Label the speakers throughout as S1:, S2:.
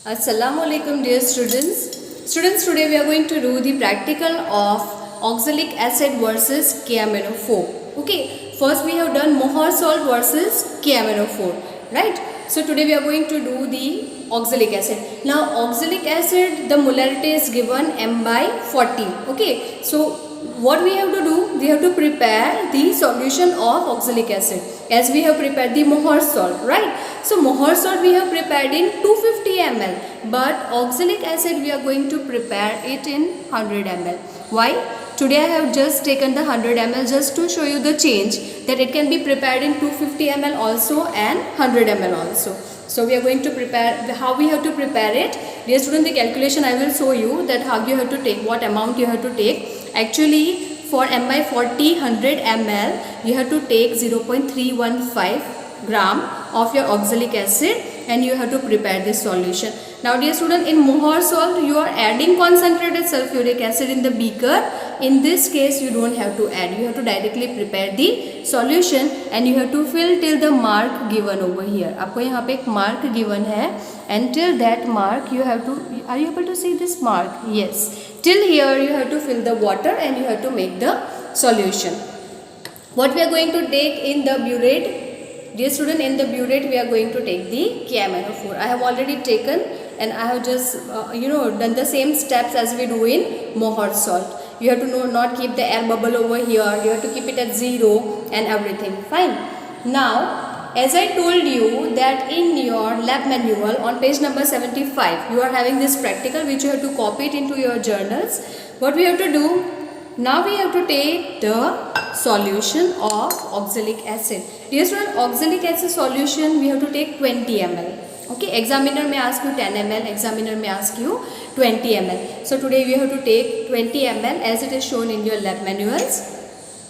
S1: Assalamu alaikum dear students. Students, today we are going to do the practical of oxalic acid versus KMnO4. Okay, first we have done Mohr salt versus KMnO4, right? So today we are going to do the oxalic acid. Now oxalic acid, the molarity is given m by 40. Okay, so what we have to do, we have to prepare the solution of oxalic acid as we have prepared the Mohr salt, right? So Mohr salt we have prepared in 250 ml, but oxalic acid we are going to prepare it in 100 ml. Why? Today I have just taken the 100 ml just to show you the change, that it can be prepared in 250 ml also and 100 ml also. So we are going to prepare, how we have to prepare it. Dear student, the calculation I will show you, that how you have to take, what amount you have to take. Actually for m by 40 100 ml you have to take 0.315 gram of your oxalic acid and you have to prepare this solution. Now dear student, in Mohr salt you are adding concentrated sulfuric acid in the beaker. In this case you don't have to add, you have to directly prepare the solution and you have to fill till the mark given over here. आपको यहाँ पे एक mark given है and till that mark you have to, are you able to see this mark? Yes, till here you have to fill the water and you have to make the solution. What we are going to take in the burette, dear student, in the burette we are going to take the KMnO4. I have already taken and I have just done the same steps as we do in Mohr salt. You have to not keep the air bubble over here, you have to keep it at 0 and everything. Fine. Now as I told you that in your lab manual on page number 75 you are having this practical which you have to copy it into your journals. What we have to do, now we have to take the solution of oxalic acid. Dear student, oxalic acid solution we have to take 20 ml. Okay, examiner may ask you 10 ml, examiner may ask you 20 ml. So today we have to take 20 ml as it is shown in your lab manuals.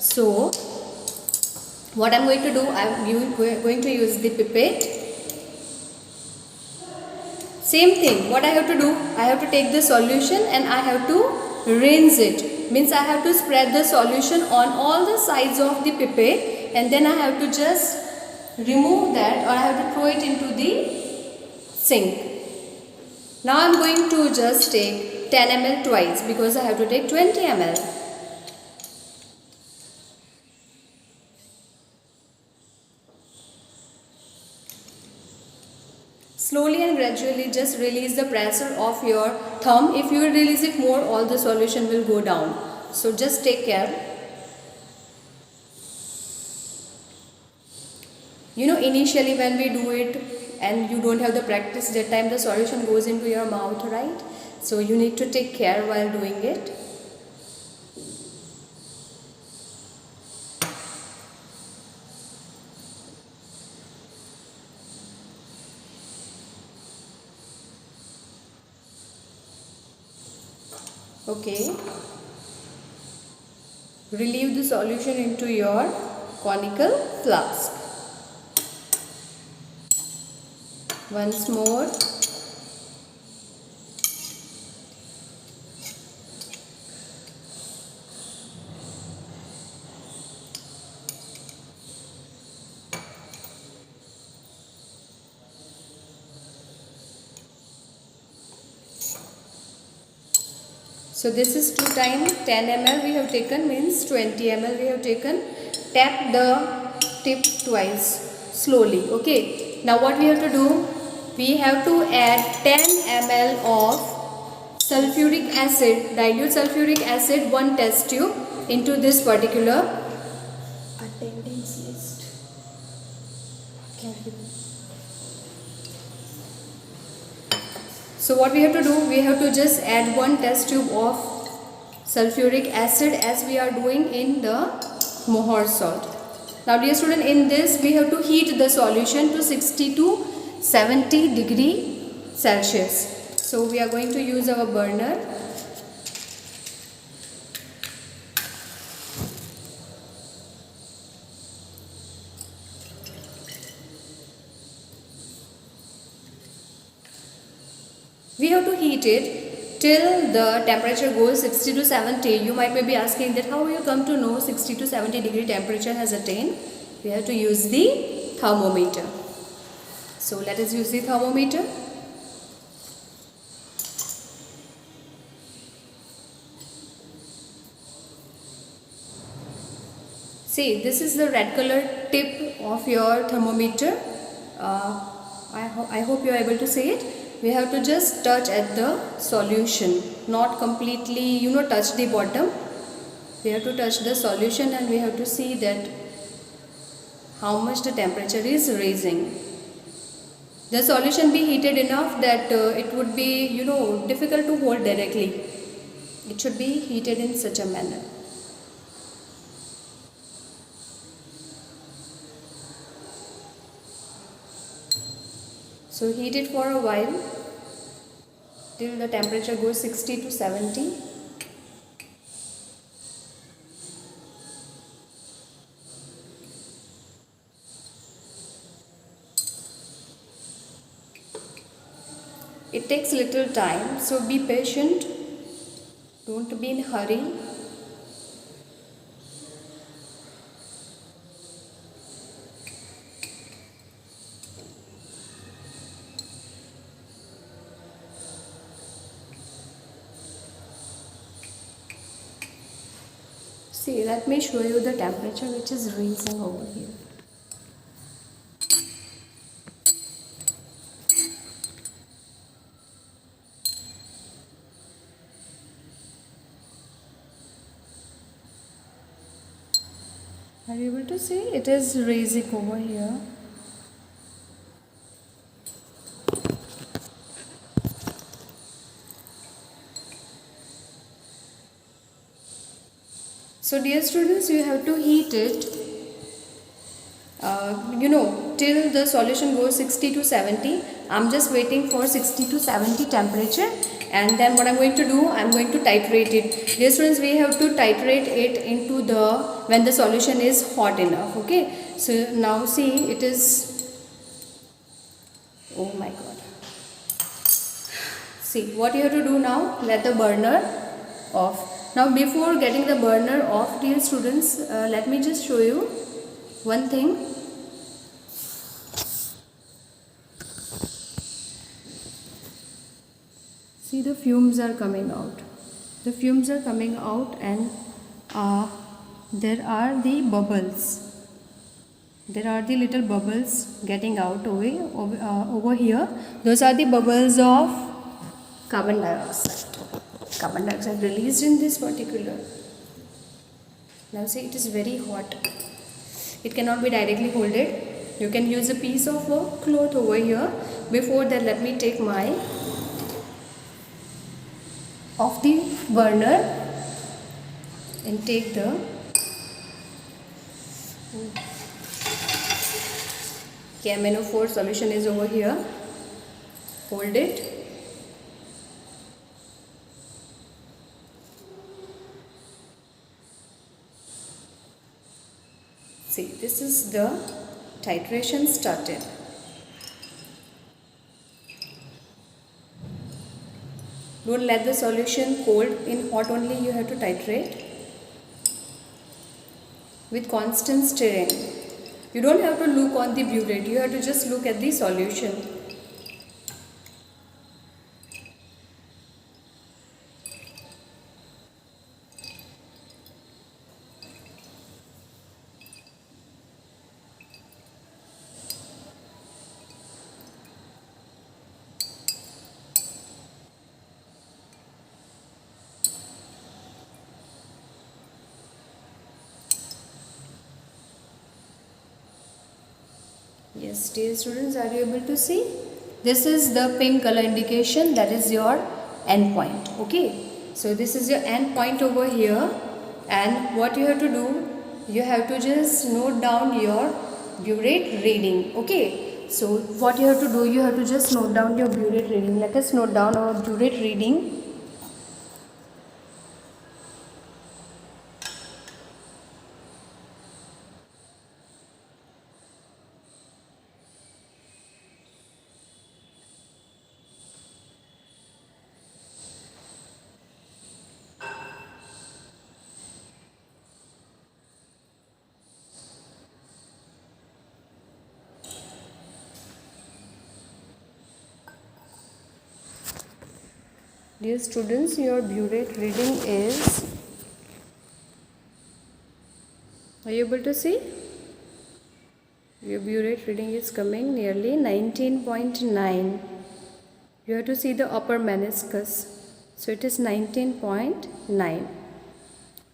S1: So what I am going to do, I am going to use the pipette. Same thing, what I have to do, I have to take the solution and I have to rinse it. Means I have to spread the solution on all the sides of the pipette and then I have to just remove that, or I have to throw it into the sink. Now I am going to just take 10 ml twice because I have to take 20 ml. Slowly and gradually just release the pressure of your thumb. If you release it more, all the solution will go down. So just take care. You know, initially when we do it and you don't have the practice, that time the solution goes into your mouth, right? So you need to take care while doing it. Okay. Relieve the solution into your conical flask. Once more. So this is 2 times 10 ml we have taken, means 20 ml we have taken. Tap the tip twice slowly. Okay. Now what we have to do, we have to add 10 ml of sulfuric acid, dilute sulfuric acid, 1 test tube into this particular attendance list. So what we have to do, we have to just add 1 test tube of sulfuric acid as we are doing in the Mohr salt. Now dear student, in this we have to heat the solution to 60 to 70 degree Celsius. So we are going to use our burner. We have to heat it till the temperature goes 60 to 70. You might be asking that how you come to know 60 to 70 degree temperature has attained. We have to use the thermometer. So let us use the thermometer. See, this is the red color tip of your thermometer. I hope you are able to see it. We have to just touch at the solution, not completely, touch the bottom. We have to touch the solution and we have to see that how much the temperature is raising. The solution be heated enough that it would be, difficult to hold directly. It should be heated in such a manner. So heat it for a while till the temperature goes 60 to 70. It takes little time, so be patient. Don't be in hurry. See, let me show you the temperature which is rising over here. Are you able to see? It is rising over here. So dear students, you have to heat it, till the solution goes 60 to 70. I'm just waiting for 60 to 70 temperature, and then what I'm going to do, I'm going to titrate it. Dear students, we have to titrate it into when the solution is hot enough. Okay, so now see, it is, oh my god. See, what you have to do now, let the burner off. Now before getting the burner off, dear students, let me just show you one thing. See, the fumes are coming out. The fumes are coming out, and there are the bubbles. There are the little bubbles getting out over here. Those are the bubbles of carbon dioxide. Carbon dioxide released in this particular. Now see, it is very hot. It cannot be directly holded. You can use a piece of a cloth over here. Before that, let me take my off the burner and take the KMnO4 solution is over here. Hold it. See, this is the titration started. Don't let the solution cold. In hot only you have to titrate with constant stirring. You don't have to look on the burette, you have to just look at the solution. Yes, dear students, are you able to see? This is the pink color indication, that is your end point. Okay, so this is your end point over here, and what you have to do, you have to just note down your burette reading. Okay, so what you have to do, you have to just note down your burette reading. Let us note down our burette reading. Dear students, your burette reading is, Are you able to see? Your burette reading is coming nearly 19.9. You have to see the upper meniscus. So it is 19.9.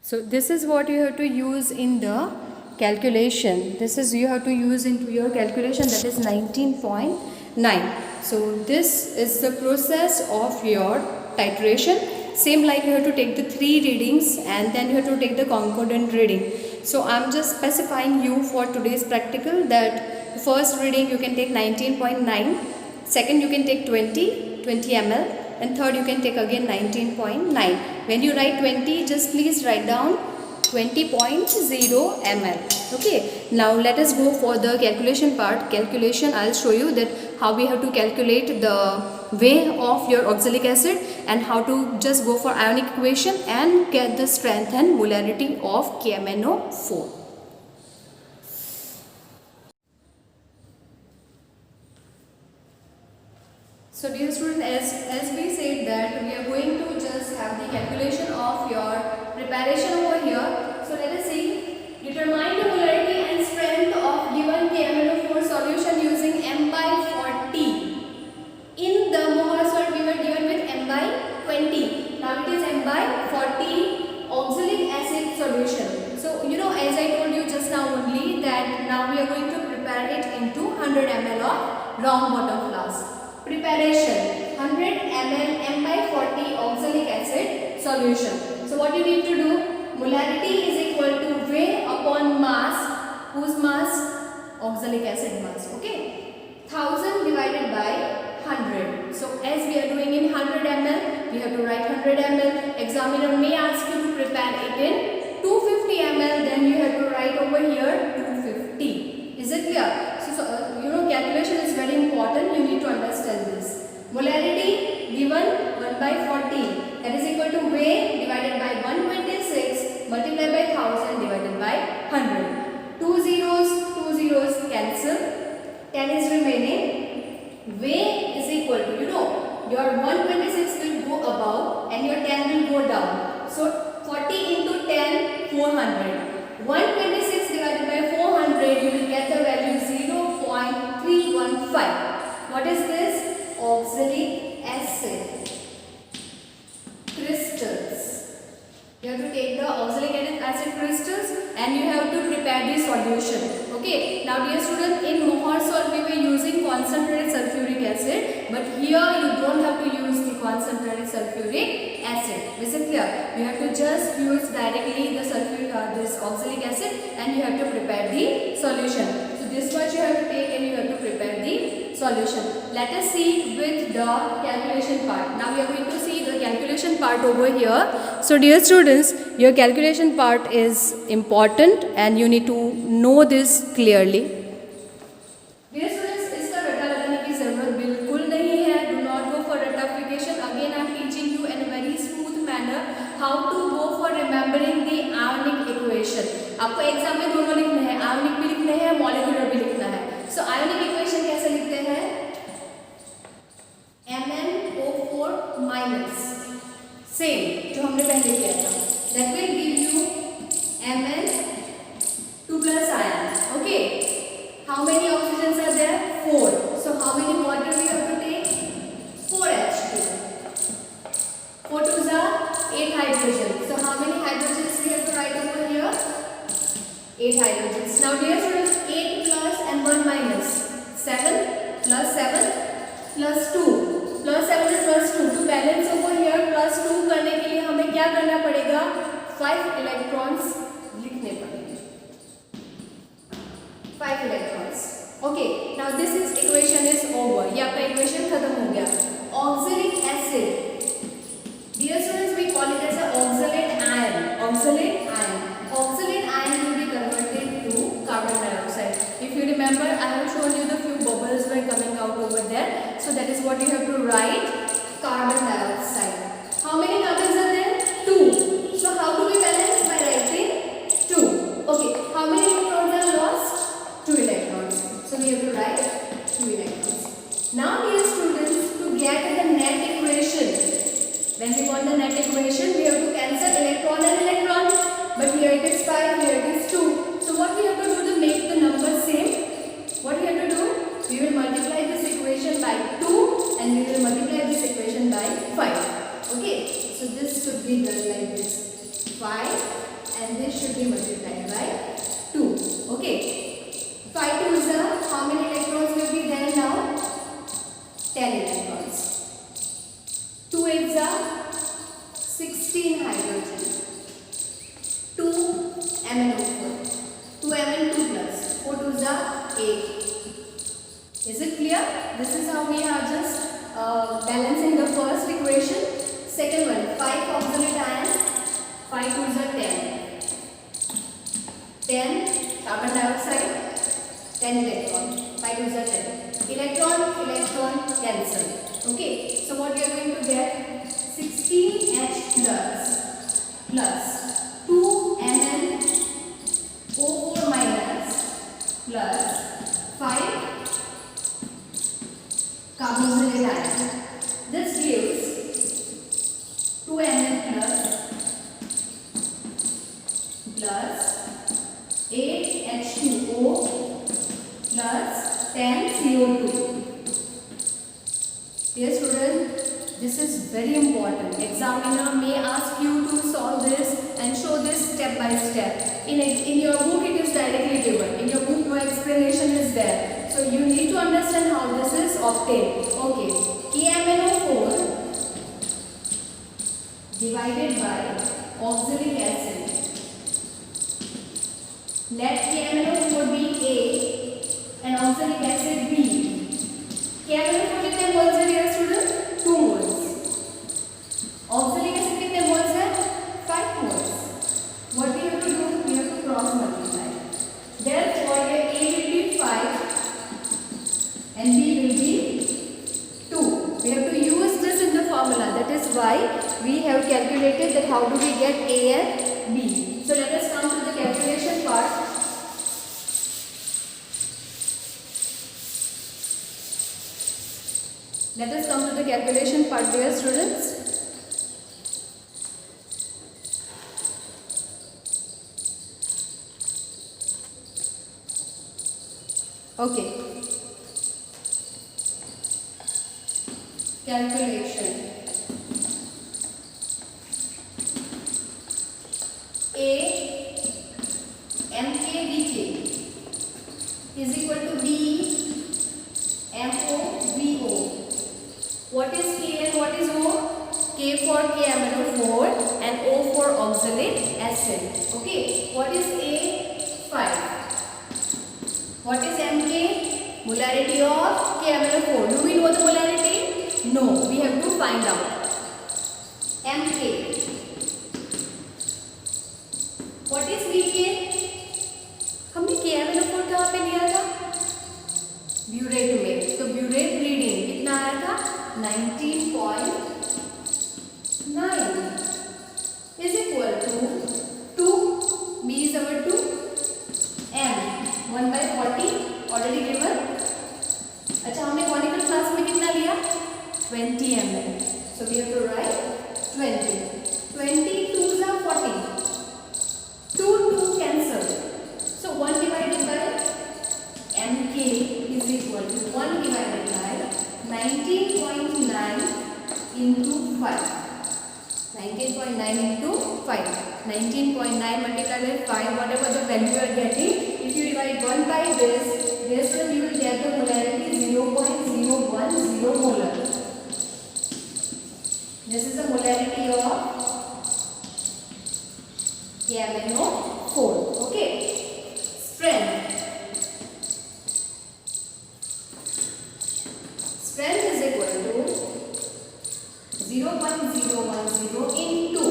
S1: So this is what you have to use in the calculation. This is you have to use into your calculation, that is 19.9. So this is the process of your titration. Same like you have to take the 3 readings and then you have to take the concordant reading. So I am just specifying you for today's practical that the first reading you can take 19.9, second you can take 20 ml, and third you can take again 19.9. When you write 20, just please write down 20.0 ml. Okay, now let us go for the calculation part. Calculation, I'll show you that how we have to calculate the weight of your oxalic acid and how to just go for ionic equation and get the strength and molarity of KMnO4. So dear student, as we said that we are going to just have the calculation of your preparation over here. So let us see. Determine the molarity and strength of given KMnO4 solution using m by 40. In the Mohr salt we were given with m by 20. Now it is m by 40 oxalic acid solution. So you know, as I told you just now only, that now we are going to prepare it into 100 ml of round bottom flask. Preparation: 100 ml m by 40 oxalic acid solution. So what you need to do, molarity is equal to weight upon mass. Whose mass? Oxalic acid mass. Okay, 1000 divided by 100. So as we are doing in 100 ml, we have to write 100 ml. Examiner may ask you to prepare it in 250 ml, then you have to write over here 250. Is it clear? So you know, calculation is very important. You need to understand this. Molarity given 1 by 40, that is equal to weight divided by 126 multiplied by 1000 divided by 100. 2 zeros cancel, 10 is remaining. Weight is equal to, you know, your 126 will go above and your 10 will go down. So 40 into 10, 400. 126 divided by 400, you will get the value 0.315. What is this? Oxalic acid crystals. You have to take the oxalic acid crystals and you have to prepare the solution. Okay. Now dear student, in Mohr salt we were using concentrated sulfuric acid, but here you don't have to use the concentrated sulfuric acid. Is it clear? You have to just use directly the this oxalic acid and you have to prepare the solution. So this much you have to take and you have to prepare the solution. Let us see with the calculation part. Now we are going to see the calculation part over here. So dear students, your calculation part is important and you need to know this clearly. Dear students, इसका रट्टा लगाने की जरूरत बिल्कुल नहीं है. Do not go for रट्टाfication. Again I am teaching you in a very smooth manner how to go for remembering the ionic equation. आपको exam में दोनों लिखने हैं, ionic भी लिखने हैं, molecular भी लिखना है. So ionic equation कैसे लिखते हैं? MnO4 minus, same जो हमने पहले किया था. That will give you Mn2 plus ion. Okay. How many oxygens are there? 4. So how many water we have to take? 4H2. 4 2s are 8 hydrogen. So how many hydrogens we have to write over here? 8 hydrogens. Now dear students, 8 plus and 1 minus. 7 plus 7 plus 2. Plus 7 and plus 2. To balance over here plus 2 करने के लिए हमें क्या करना पड़ेगा? 5 electrons लिखने पड़ेंगे. 5 electrons. Okay. Now this is equation is over. ये आपका equation खत्म हो गया. Oxalic acid. Dear students, we call it as a oxalate ion. Oxalate ion. Oxalate ion will be converted to carbon dioxide. If you remember, I have shown you the few bubbles were coming out over there. So that is what you have to write. Carbon dioxide. How many carbons are there? 2. So how do we balance? By writing 2. Okay. How many electrons are lost? 2 electrons. So we have to write 2 electrons. Now dear students, to get the net equation, when we want the net equation, we have to cancel electron and electron. But here it is 5, here it is 2. A. Is it clear? This is how we are just balancing the first equation. Second one, 5 oxalate ion, 5 2s are 10 carbon dioxide, 10 electron, 5 2s are 10. Electron cancel. Okay, so what we are going to get, 16H plus 2MnO4 minus plus 5 carboxylate ion. This gives 2Mn plus 8H2O plus 10CO2. Dear student, this is very important. Examiner may ask you to solve this and show this step by step. In your book it is directly given. In your book no explanation is there. So you need to understand how this is obtained. Okay, KMnO4 divided by oxalic acid. Let KMnO4 be A and oxalic acid B. KMnO4 कितने moles है dear student? 2 moles. Oxalic acid कितने moles है? 5 moles. What we have to do? We have to cross multiply. Therefore, A will be 5 and B will be 2. We have to use this in the formula. That is why we have calculated that how do we get A and B. So let us come to the calculation part. Let us come to the calculation part, dear students. Okay. Calculation. A MkBk is equal to B MoVO. What is K and what is O? K for KMnO4 and O for oxalic acid. Okay. What is A? 5. What is Mk? Molarity of KMnO4. Do we know the molarity? No. We have to find out. Mk. What is Vk? हमने KMnO4 कहाँ पे लिया था? Burette में. तो burette reading कितना आया था? 19.9 is equal to 2. B is our 2. M 1/40 already given. अच्छा, हमने conical class में कितना लिया? 20 ml. So we have to write 20. 20 2s are 40. 2 cancel. So 1 divided by Mk is equal to 1 divided by 19.9 into 5. 19.9 into 5. 19.9 multiplied by 5, whatever the value you are getting, if you divide 1 by this one you will get the molarity 0.010 molar. This is the molarity of KMnO4. Okay. Strength. Strength is equal to 0.010 into,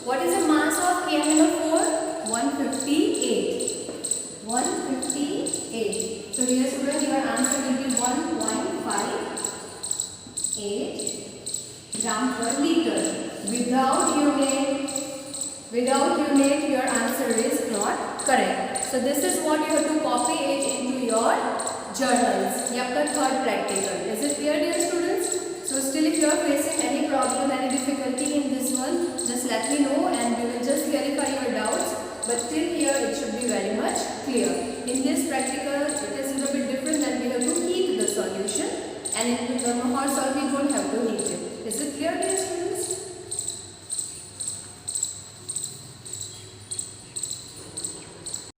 S1: what is the mass of KMnO4? 158. 158. So dear student, your answer will be 1.58 gram per liter. Without unit, your answer is not correct. So this is what you have to copy it into your journals. ये आपका third practical. Is it clear, dear students? So still, if you are facing any problem, any difficulty in this one, just let me know and we will just clarify your doubts. But till here, it should be very much clear. In this practical, it is a little bit different that we have to heat the solution, and in the Mohar solve, we don't have to heat it.